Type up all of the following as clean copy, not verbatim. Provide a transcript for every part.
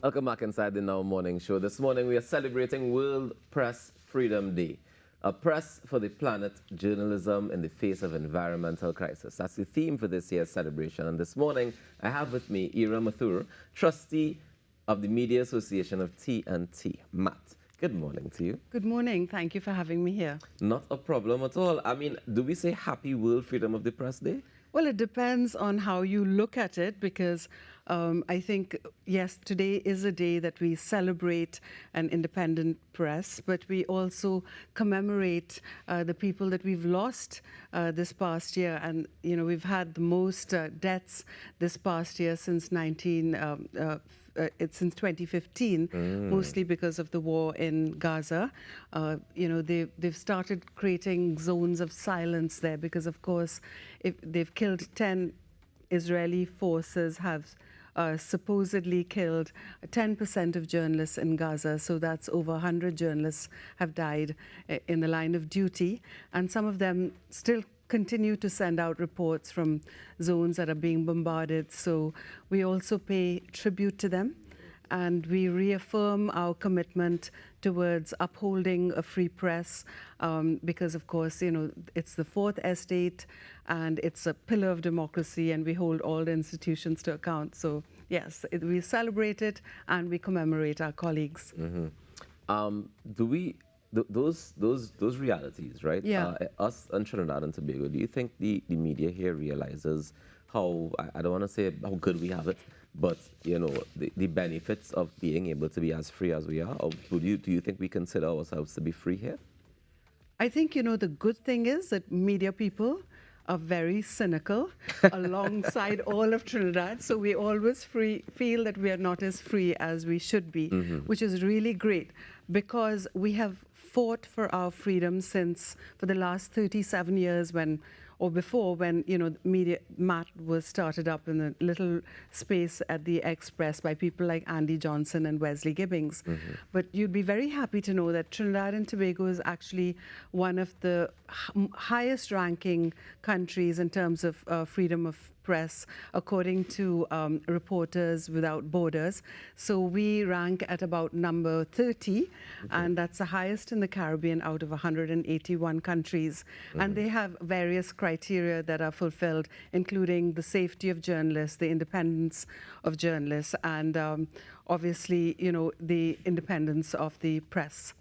Welcome back inside the Now Morning Show. This morning we are celebrating World Press Freedom Day. A press for the planet, journalism in the face of environmental crisis. That's the theme for this year's celebration. And this morning I have with me Ira Mathur, trustee of the Media Association of T&T. Matt, good morning to you. Good morning. Thank you for having me here. Not a problem at all. I mean, do we say Happy World Freedom of the Press Day? Well, it depends on how you look at it because I think, yes, today is a day that we celebrate an independent press, but we also commemorate the people that we've lost this past year. And, you know, we've had the most deaths this past year since 2015, mostly because of the war in Gaza. You know, they've started creating zones of silence there because, of course, if they've killed 10 Israeli forces have supposedly killed 10% of journalists in Gaza. So that's over 100 journalists have died in the line of duty. And some of them still continue to send out reports from zones that are being bombarded. So we also pay tribute to them. And we reaffirm our commitment towards upholding a free press because, of course, you know, it's the fourth estate and it's a pillar of democracy and we hold all the institutions to account. So, yes, we celebrate it and we commemorate our colleagues. Those realities, right? Yeah. Us and Trinidad and Tobago, do you think the media here realizes how, I don't want to say how good we have it, but, you know, the benefits of being able to be as free as we are? Or do you think we consider ourselves to be free here? I think, you know, the good thing is that media people are very cynical alongside all of Trinidad. So we always feel that we are not as free as we should be, which is really great because we have fought for our freedom for the last 37 years before when, you know, Matt was started up in a little space at the Express by people like Andy Johnson and Wesley Gibbings. But you'd be very happy to know that Trinidad and Tobago is actually one of the highest ranking countries in terms of freedom of press, according to Reporters Without Borders. So we rank at about number 30, and that's the highest in the Caribbean out of 181 countries. And they have various criteria that are fulfilled, including the safety of journalists, the independence of journalists, and obviously, you know, the independence of the press.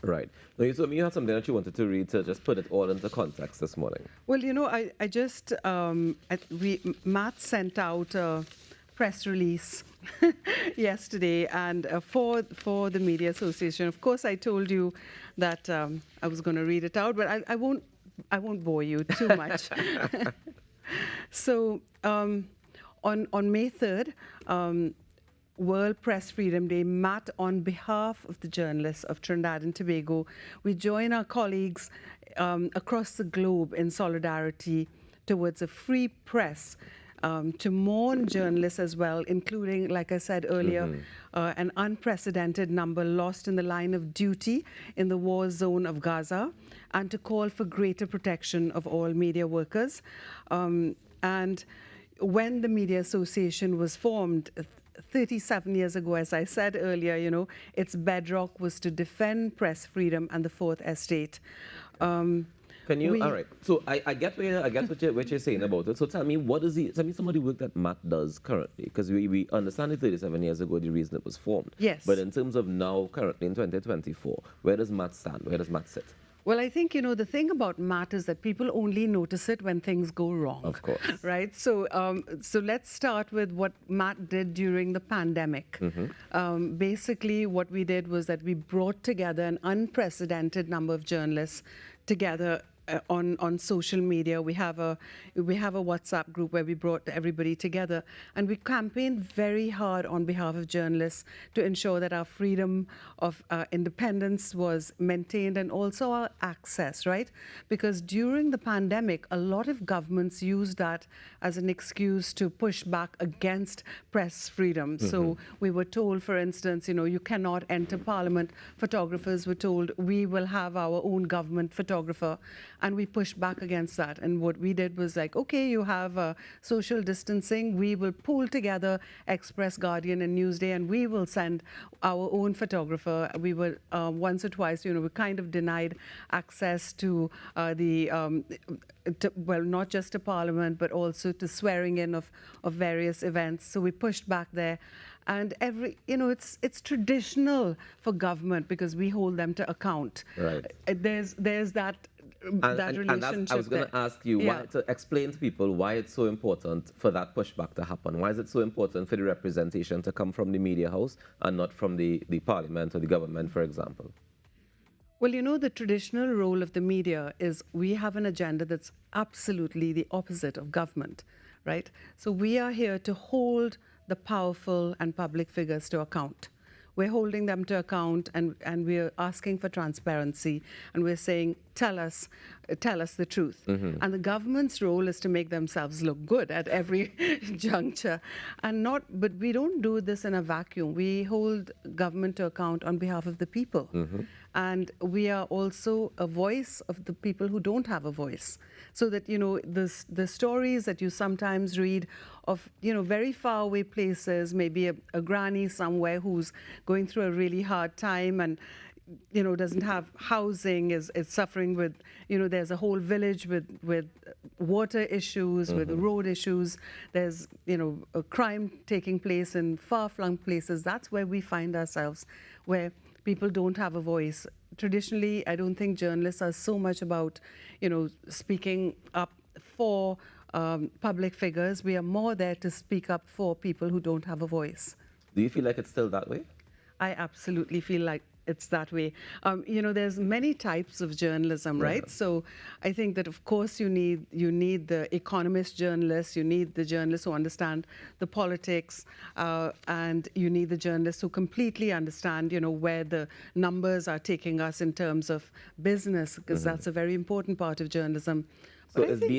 Right. Now, you told me you had something that you wanted to read to just put it all into context this morning. Well, you know, I just, Matt sent out a press release yesterday and for the Media Association. Of course, I told you that I was going to read it out, but I won't bore you too much. So on May 3rd, World Press Freedom Day, Matt, on behalf of the journalists of Trinidad and Tobago, we join our colleagues across the globe in solidarity towards a free press to mourn journalists as well, including, like I said earlier, an unprecedented number lost in the line of duty in the war zone of Gaza, and to call for greater protection of all media workers. And when the Media Association was formed 37 years ago, as I said earlier, you know, its bedrock was to defend press freedom and the fourth estate. Can you? All right. So I get what you're saying about it. So tell me, tell me some of the work that Matt does currently, because we understand it 37 years ago the reason it was formed. Yes. But in terms of now, currently in 2024, where does Matt stand? Where does Matt sit? Well, I think, you know, the thing about Matt is that people only notice it when things go wrong. Of course. Right? So so let's start with what Matt did during the pandemic. Basically, what we did was that we brought together an unprecedented number of journalists together on social media. We have a WhatsApp group where we brought everybody together, and we campaigned very hard on behalf of journalists to ensure that our freedom of independence was maintained, and also our access, right? Because during the pandemic, a lot of governments used that as an excuse to push back against press freedom. So we were told, for instance, you know, you cannot enter Parliament. Photographers were told we will have our own government photographer. and we pushed back against that. And what we did was like, okay, you have social distancing. We will pool together Express, Guardian, and Newsday, and we will send our own photographer. We were once or twice, we kind of denied access to not just to Parliament, but also to swearing in of various events. So we pushed back there. And it's traditional for government because we hold them to account. Right. There's that relationship. I was going to ask you to explain to people why it's so important for that pushback to happen. Why is it so important for the representation to come from the media house and not from the Parliament or the government, for example? Well, the traditional role of the media is we have an agenda that's absolutely the opposite of government, right? So we are here to hold the powerful and public figures to account. We're holding them to account, and we're asking for transparency, and we're saying, tell us the truth. Mm-hmm. And the government's role is to make themselves look good at every juncture, but we don't do this in a vacuum. We hold government to account on behalf of the people. Mm-hmm. And we are also a voice of the people who don't have a voice. So that, the stories that you sometimes read of, very far away places, maybe a granny somewhere who's going through a really hard time and, doesn't have housing, is suffering with, there's a whole village with water issues, Mm-hmm. with road issues. There's, a crime taking place in far-flung places. That's where we find ourselves, where people don't have a voice. Traditionally, I don't think journalists are so much about, speaking up for public figures. We are more there to speak up for people who don't have a voice. Do you feel like it's still that way? I absolutely feel like it's that way. There's many types of journalism, right? Yeah. So I think that, of course, you need the economist journalists, you need the journalists who understand the politics, and you need the journalists who completely understand, where the numbers are taking us in terms of business, because Mm-hmm. that's a very important part of journalism. So But I it's think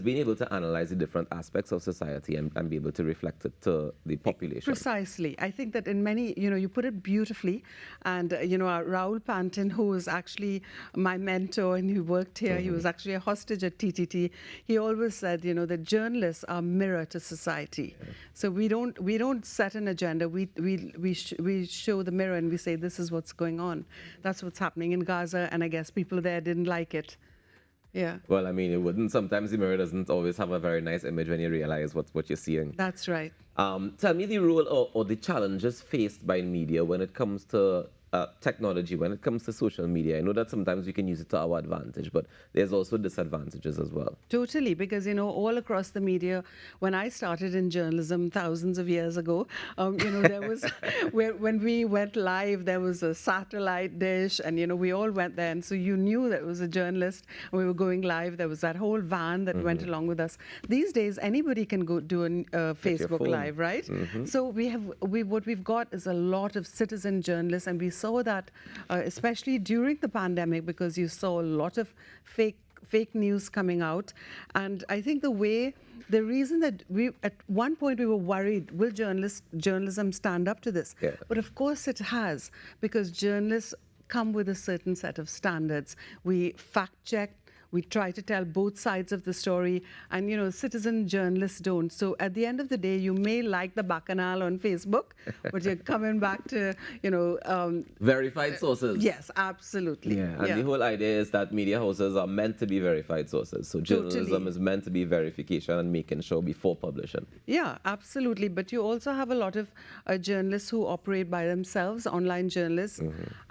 being able to analyze the different aspects of society and be able to reflect it to the population. Precisely. I think that in many, you put it beautifully. And, Raoul Pantin, who was actually my mentor and who worked here, he was actually a hostage at TTT. He always said, that journalists are mirror to society. Yeah. So we don't set an agenda. We show the mirror and we say, this is what's going on. That's what's happening in Gaza. And I guess people there didn't like it. Yeah. Well, I mean, it wouldn't. Sometimes the mirror doesn't always have a very nice image when you realize what you're seeing. That's right. Tell me the role or the challenges faced by media when it comes to technology, when it comes to social media. I know that sometimes we can use it to our advantage, but there's also disadvantages as well. Totally, because, all across the media, when I started in journalism thousands of years ago, there was, when we went live, there was a satellite dish and, we all went there. And so you knew that it was a journalist and we were going live. There was that whole van that went along with us. These days, anybody can go do a Facebook Live, right? Mm-hmm. So what we've got is a lot of citizen journalists, and we saw that especially during the pandemic, because you saw a lot of fake news coming out. And I think the reason that at one point we were worried, will journalism stand up to this? Yeah. But of course it has, because journalists come with a certain set of standards. We fact check. We try to tell both sides of the story, and citizen journalists don't. So at the end of the day, you may like the bacchanal on Facebook, but you're coming back to, Verified sources. Yes, absolutely. Yeah, and the whole idea is that media houses are meant to be verified sources. So journalism Totally. is meant to be verification and making sure before publishing. Yeah, absolutely. But you also have a lot of journalists who operate by themselves, online journalists,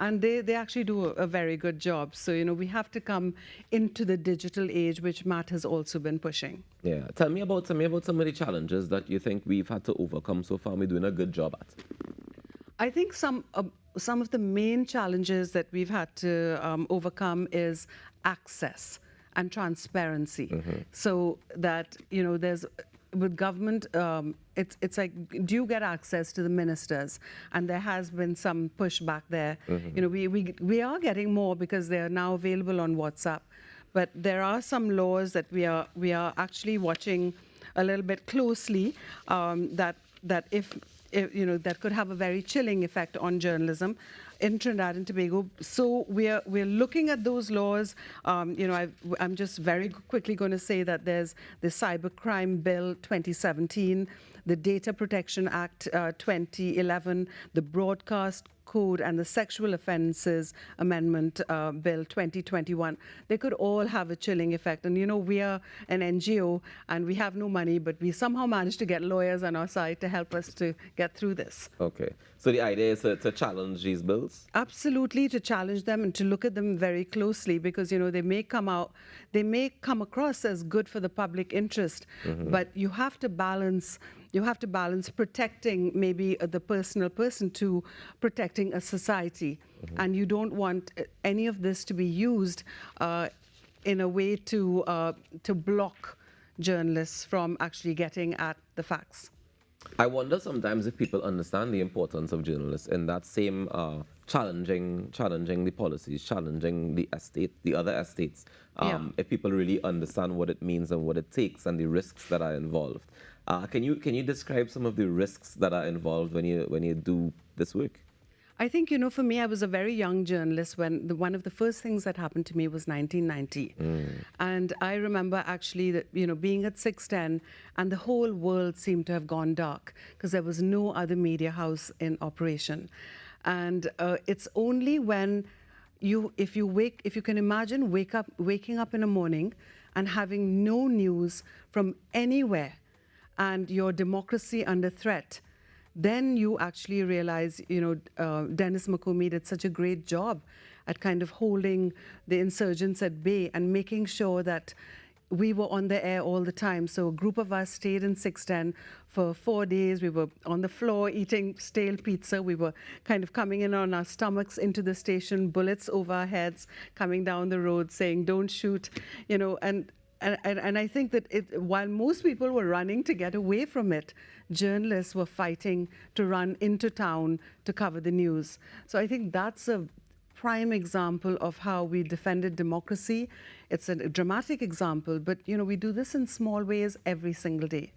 and they actually do a very good job. So, we have to come into the digital age, which Matt has also been pushing. Yeah. Tell me about some of the challenges that you think we've had to overcome so far. We're doing a good job at. I think some of the main challenges that we've had to overcome is access and transparency. So that, there's with government, it's like, do you get access to the ministers? And there has been some pushback there. We are getting more because they are now available on WhatsApp. But there are some laws that we are actually watching a little bit closely, that if that could have a very chilling effect on journalism. in Trinidad and Tobago. So we're looking at those laws. I'm just very quickly going to say that there's the Cybercrime Bill 2017, the Data Protection Act 2011, the Broadcast Code, and the Sexual Offences Amendment Bill 2021. They could all have a chilling effect. And we are an NGO and we have no money, but we somehow managed to get lawyers on our side to help us to get through this. Okay. So the idea is to challenge these bills? Absolutely, to challenge them and to look at them very closely, because they may come across as good for the public interest, but you have to balance protecting maybe the personal person to protecting a society. And you don't want any of this to be used in a way to block journalists from actually getting at the facts. I wonder sometimes if people understand the importance of journalists in that same challenging the policies, challenging the other estates. If people really understand what it means and what it takes and the risks that are involved. Can you describe some of the risks that are involved when you do this work? I think, for me, I was a very young journalist when one of the first things that happened to me was 1990. And I remember actually that, being at 610 and the whole world seemed to have gone dark because there was no other media house in operation. And it's only when if you can imagine waking up in the morning and having no news from anywhere and your democracy under threat, then you actually realize, Dennis McCormick did such a great job at kind of holding the insurgents at bay and making sure that we were on the air all the time. So a group of us stayed in 610 for 4 days. We were on the floor eating stale pizza. We were kind of coming in on our stomachs into the station, bullets over our heads, coming down the road saying, don't shoot, and I think that while most people were running to get away from it, journalists were fighting to run into town to cover the news. So I think that's a prime example of how we defended democracy. It's a dramatic example, but we do this in small ways every single day.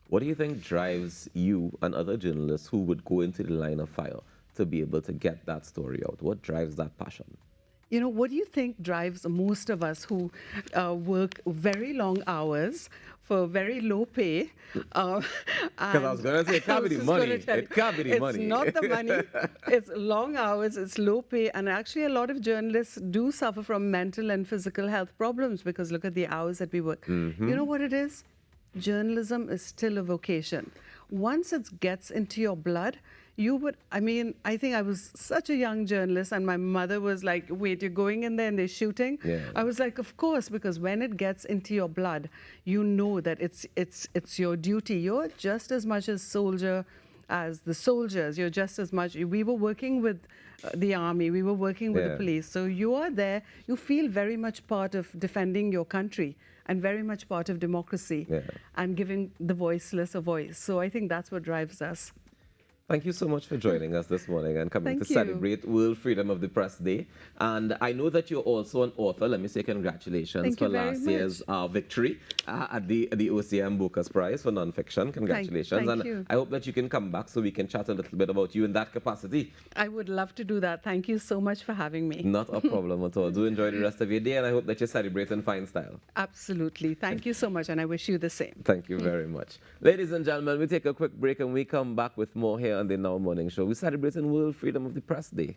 What do you think drives you and other journalists who would go into the line of fire to be able to get that story out? What drives that passion? What do you think drives most of us who work very long hours for very low pay? Because I was going to say, it can't be the money. It can't be the money. It's not the money. It's long hours, it's low pay. And actually, a lot of journalists do suffer from mental and physical health problems because look at the hours that we work. You know what it is? Journalism is still a vocation. Once it gets into your blood, I think I was such a young journalist and my mother was like, wait, you're going in there and they're shooting? Yeah. I was like, of course, because when it gets into your blood, you know that it's your duty. You're just as much a soldier as the soldiers. You're just as much. We were working with the army. We were working with the police. So you are there. You feel very much part of defending your country and very much part of democracy and giving the voiceless a voice. So I think that's what drives us. Thank you so much for joining us this morning and coming to celebrate World Freedom of the Press Day. And I know that you're also an author. Let me say congratulations for last year's victory at the OCM Booker's Prize for Nonfiction. Congratulations. Thank you. I hope that you can come back so we can chat a little bit about you in that capacity. I would love to do that. Thank you so much for having me. Not a problem at all. Do enjoy the rest of your day, and I hope that you celebrate in fine style. Absolutely. Thank you so much, and I wish you the same. Thank you very much. Ladies and gentlemen, we take a quick break and we come back with more here on the Now Morning Show. We're celebrating World Freedom of the Press Day.